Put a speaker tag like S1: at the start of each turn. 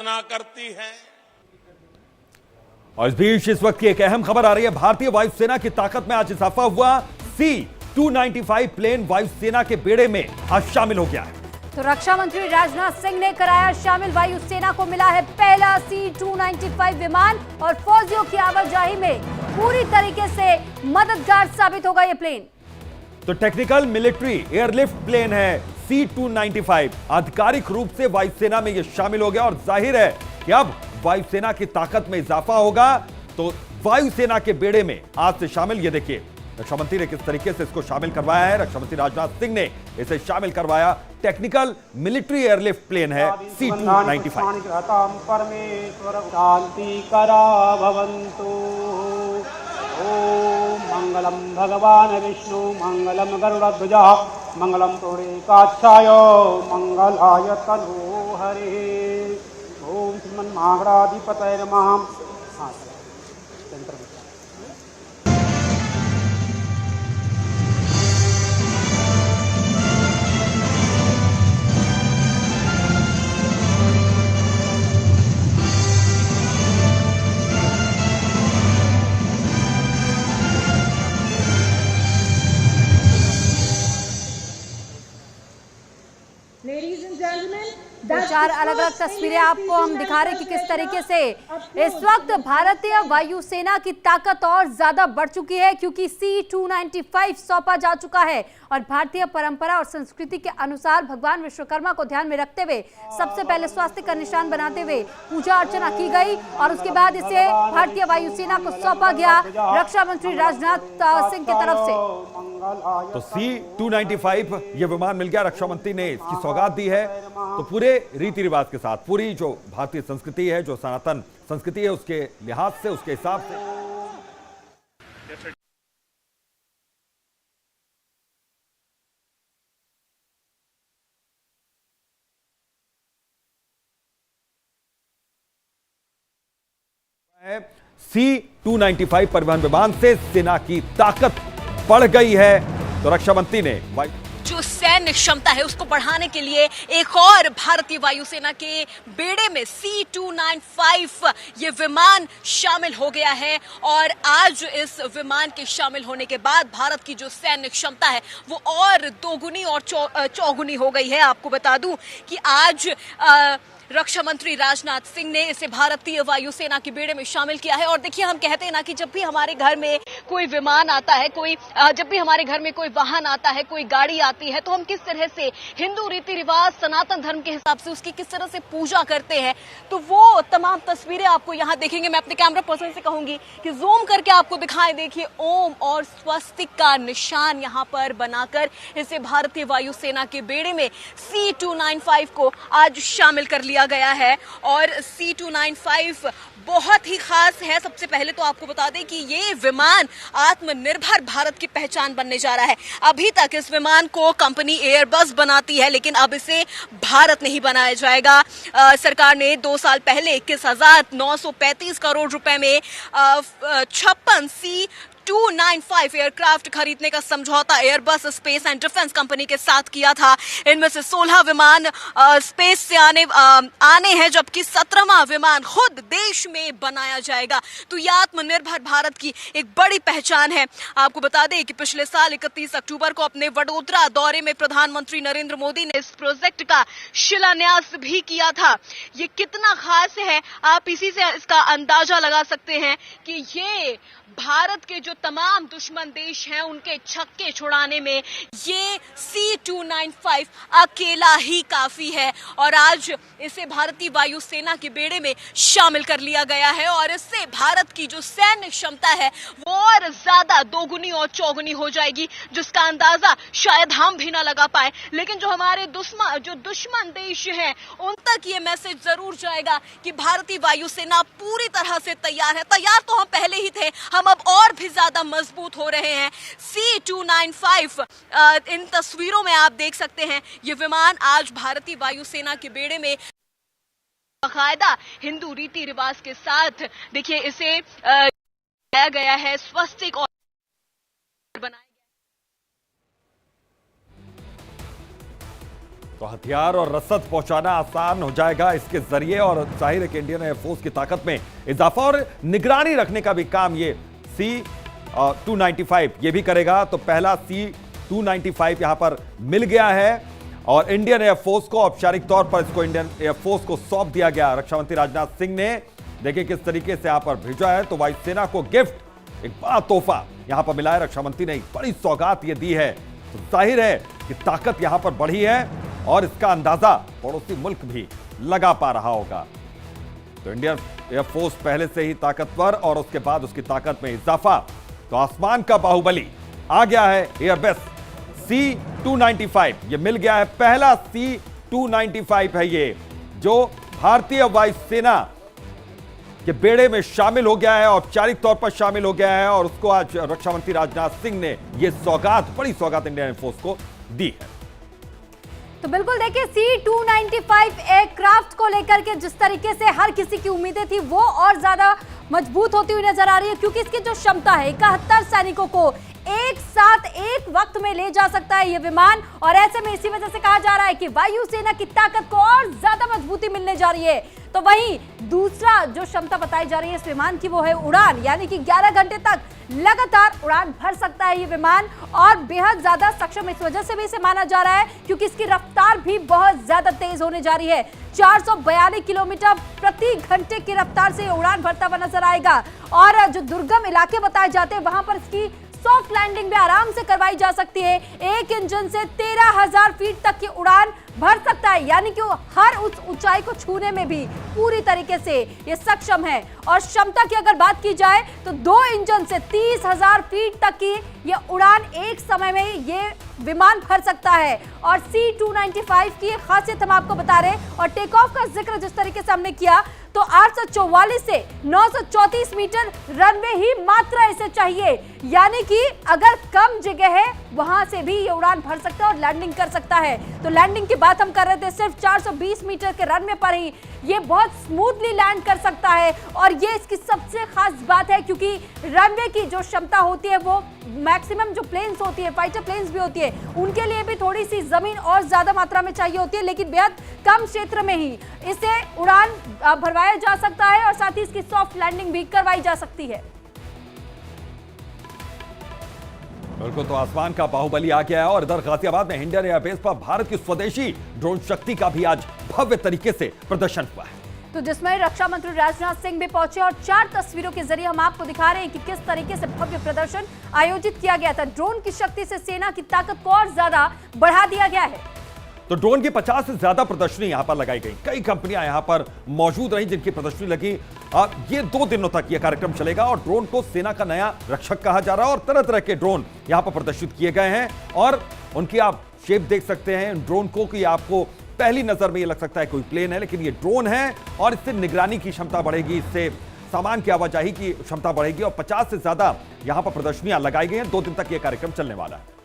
S1: करती है।
S2: और इस बीच इस वक्त की एक अहम खबर आ रही है। भारतीय वायुसेना की ताकत में आज इजाफा हुआ। C-295 प्लेन वायुसेना के बेड़े में आज शामिल हो गया है।
S3: तो रक्षा मंत्री राजनाथ सिंह ने कराया शामिल। वायुसेना को मिला है पहला C-295 विमान और फौजियों की आवाजाही में पूरी तरीके से मददगार साबित होगा ये प्लेन।
S2: तो टेक्निकल मिलिट्री एयरलिफ्ट प्लेन है C-295। आधिकारिक रूप से वायुसेना में यह शामिल हो गया और जाहिर है कि अब वायुसेना की ताकत में इजाफा होगा। तो वायुसेना के बेड़े में आज से शामिल, ये देखिए रक्षा मंत्री ने किस तरीके से इसको शामिल करवाया है। रक्षा मंत्री राजनाथ सिंह ने इसे शामिल करवाया। टेक्निकल मिलिट्री एयरलिफ्ट प्लेन है C-295।
S4: परमेश्वर शांति करा भवन्तु। ओम मंगलम भगवान विष्णु मंगलम गरुड़ध्वज मंगलम पुंडरीकाक्षाय मंगलाय तनोहरे। ओम श्रीमन्महागणाधिपतये नमः।
S3: तो चार अलग अलग तस्वीरें आपको हम दिखा रहे हैं कि किस तरीके से इस वक्त भारतीय वायुसेना की ताकत और ज्यादा बढ़ चुकी है, क्योंकि C-295 सौंपा जा चुका है। और भारतीय परंपरा और संस्कृति के अनुसार भगवान विश्वकर्मा को ध्यान में रखते हुए सबसे पहले स्वास्तिक का निशान बनाते हुए पूजा अर्चना की गई और उसके बाद इसे भारतीय वायुसेना को सौंपा गया रक्षा मंत्री राजनाथ सिंह की तरफ से।
S2: तो C-295 ये विमान मिल गया। रक्षा मंत्री ने इसकी सौगात दी है। तो पूरे रीति रिवाज के साथ, पूरी जो भारतीय संस्कृति है, जो सनातन संस्कृति है, उसके लिहाज से, उसके हिसाब से C-295 परिवहन विमान से सेना की ताकत बढ़ गई है। तो रक्षा मंत्री ने
S5: जो सैन्य क्षमता है उसको बढ़ाने के लिए एक और भारतीय वायुसेना के बेड़े में C-295 ये विमान शामिल हो गया है। और आज इस विमान के शामिल होने के बाद भारत की जो सैन्य क्षमता है वो और दोगुनी और चौगुनी हो गई है। आपको बता दूं कि आज रक्षा मंत्री राजनाथ सिंह ने इसे भारतीय वायुसेना के बेड़े में शामिल किया है। और देखिए, हम कहते हैं ना कि जब भी हमारे घर में कोई विमान आता है, जब भी हमारे घर में कोई वाहन आता है, कोई गाड़ी आती है, तो हम किस तरह से हिंदू रीति रिवाज सनातन धर्म के हिसाब से उसकी किस तरह से पूजा करते हैं। तो वो तमाम तस्वीरें आपको यहाँ देखेंगे। मैं अपने कैमरा पर्सन से कहूंगी कि जूम करके आपको दिखाएं। देखिए, ओम और स्वस्तिक का निशान यहाँ पर बनाकर इसे भारतीय वायुसेना के बेड़े में C-295 को आज शामिल कर लिया गया है। और C-295 बहुत ही खास है। सबसे पहले तो आपको बता दें कि ये विमान आत्मनिर्भर भारत की पहचान बनने जा रहा है। अभी तक इस विमान को कंपनी एयरबस बनाती है, लेकिन अब इसे भारत में ही बनाया जाएगा। सरकार ने 2 साल पहले 21,935 करोड़ रुपए में 56 C-295 एयरक्राफ्ट खरीदने का समझौता Airbus space and defence company के साथ किया था। इनमें से 16 विमान स्पेस से आने हैं, जबकि 17वां विमान खुद देश में बनाया जाएगा। तो यह आत्मनिर्भर भारत की एक बड़ी पहचान है। आपको बता दें कि पिछले साल 31 अक्टूबर को अपने वडोदरा दौरे में प्रधानमंत्री नरेंद्र मोदी ने इस प्रोजेक्ट का शिलान्यास भी किया था। ये कितना खास है, आप इसी से इसका अंदाजा लगा सकते हैं कि ये भारत के जो तमाम दुश्मन देश हैं उनके छक्के छुड़ाने में ये C-295 अकेला ही काफी है। और आज इसे भारतीय वायुसेना के बेड़े में शामिल कर लिया गया है और इससे भारत की जो सैन्य क्षमता है वो और ज्यादा दोगुनी और चौगुनी हो जाएगी, जिसका अंदाजा शायद हम भी ना लगा पाए। लेकिन जो हमारे दुश्मन देश हैं उन तक ये मैसेज जरूर जाएगा कि भारतीय वायुसेना पूरी तरह से तैयार है। तैयार तो हम पहले ही थे, हम अब और भी ज्यादा मजबूत हो रहे हैं। C-295 इन तस्वीरों में आप देख सकते हैं, ये विमान आज भारतीय वायुसेना के बेड़े में बाकायदा हिंदू रीति रिवाज के साथ, देखिए इसे बनाया गया है, स्वस्तिक और बनाया
S2: तो हथियार और रसद पहुंचाना आसान हो जाएगा इसके जरिए, और जाहिर है कि इंडियन एयरफोर्स की ताकत में इजाफा और निगरानी रखने का भी काम ये C-295 ये भी करेगा। तो पहला C-295 यहां पर मिल गया है और इंडियन एयरफोर्स को औपचारिक तौर पर इसको इंडियन एयरफोर्स को सौंप दिया गया। रक्षा मंत्री राजनाथ सिंह ने देखिए किस तरीके से यहां पर भेजा है। तो वायुसेना को गिफ्ट, एक बड़ा तोहफा यहां पर मिला है। रक्षा मंत्री ने एक बड़ी सौगात ये दी है। तो जाहिर है कि ताकत यहां पर बढ़ी है और इसका अंदाजा पड़ोसी मुल्क भी लगा पा रहा होगा। तो इंडियन एयरफोर्स पहले से ही ताकतवर और उसके बाद उसकी ताकत में इजाफा। तो आसमान का बाहुबली आ गया है एयरबेस C-295, ये मिल गया है। पहला C-295 है ये जो भारतीय वायुसेना के बेड़े में शामिल हो गया है, औपचारिक तौर पर शामिल हो गया है। और उसको आज रक्षा मंत्री राजनाथ सिंह ने यह सौगात, बड़ी सौगात इंडियन एयरफोर्स को दी है।
S3: तो बिल्कुल देखिए, C-295 एयरक्राफ्ट को लेकर के जिस तरीके से हर किसी की उम्मीदें थी वो और ज्यादा मजबूत होती हुई नजर आ रही है, क्योंकि इसकी जो क्षमता है 71 सैनिकों को एक साथ एक वक्त में ले जा सकता है ये विमान। और ऐसे में इसी वजह से कहा जा रहा है कि वायुसेना की ताकत को और ज्यादा मजबूती मिलने जा रही है। तो वहीं दूसरा जो क्षमता बताई जा रही है इस विमान की वो है उड़ान, यानी कि 11 घंटे तक लगातार उड़ान भर सकता है ये विमान। और बेहद ज्यादा सक्षम इस वजह से भी इसे माना जा रहा है क्योंकि इसकी रफ्तार भी बहुत ज्यादा तेज होने जा रही है। 442 किलोमीटर प्रति घंटे की रफ्तार से उड़ान भरता हुआ नजर आएगा। और जो दुर्गम इलाके बताए जाते हैं वहां पर इसकी सॉफ्ट लैंडिंग भी आराम से करवाई जा सकती है। एक इंजन से 13,000 फीट तक की उड़ान भर सकता है, यानी कि हर उस ऊंचाई को छूने में भी पूरी तरीके से ये सक्षम है। और क्षमता की अगर बात की जाए तो 2 इंजन से 30,000 फीट तक की ये उड़ान एक समय में ये विमान भर सकता है। और C-295 की खासियत हम आपको बता रहे हैं। और टेक ऑफ का जिक्र जिस तरीके से हमने किया तो 844 से 934 मीटर रनवे ही मात्र इसे चाहिए, यानी कि अगर कम जगह है वहां से भी ये उड़ान भर सकता है और लैंडिंग कर सकता है। तो लैंडिंग की बात हम कर रहे थे, सिर्फ 420 मीटर के रनवे पर ही ये बहुत स्मूथली लैंड कर सकता है। और ये इसकी सबसे खास बात है क्योंकि रनवे की जो क्षमता होती है वो मैक्सिमम जो प्लेन्स होती है, फाइटर प्लेन्स भी होती है, उनके लिए भी थोड़ी सी जमीन और ज्यादा मात्रा में चाहिए होती है, लेकिन बेहद कम क्षेत्र में ही इसे उड़ान भरवाया जा सकता है और साथ ही इसकी सॉफ्ट लैंडिंग भी करवाई जा सकती है।
S2: बिल्कुल, तो आसमान का बाहुबली आ गया है। और इधर गाजियाबाद में इंडियन एयरबेस पर भारत की स्वदेशी ड्रोन शक्ति का भी आज भव्य तरीके से प्रदर्शन हुआ है।
S3: तो जिसमें रक्षा मंत्री राजनाथ सिंह भी पहुंचे और 4 तस्वीरों के जरिए हम आपको दिखा रहे हैं कि किस तरीके से भव्य प्रदर्शन आयोजित किया गया था। ड्रोन की शक्ति से सेना की ताकत को और ज्यादा बढ़ा दिया गया है।
S2: तो ड्रोन की 50 से ज्यादा प्रदर्शनी यहां पर लगाई गई। कई कंपनियां यहां पर मौजूद रही जिनकी प्रदर्शनी लगी। ये 2 दिनों तक यह कार्यक्रम चलेगा और ड्रोन को सेना का नया रक्षक कहा जा रहा है। और तरह तरह के ड्रोन यहां पर प्रदर्शित किए गए हैं और उनकी आप शेप देख सकते हैं ड्रोन को, कि आपको पहली नजर में ये लग सकता है कोई प्लेन है, लेकिन ये ड्रोन है। और इससे निगरानी की क्षमता बढ़ेगी, इससे सामान की आवाजाही की क्षमता बढ़ेगी। और 50 से ज्यादा यहां पर प्रदर्शनियां लगाई गई हैं। 2 दिन तक यह कार्यक्रम चलने वाला है।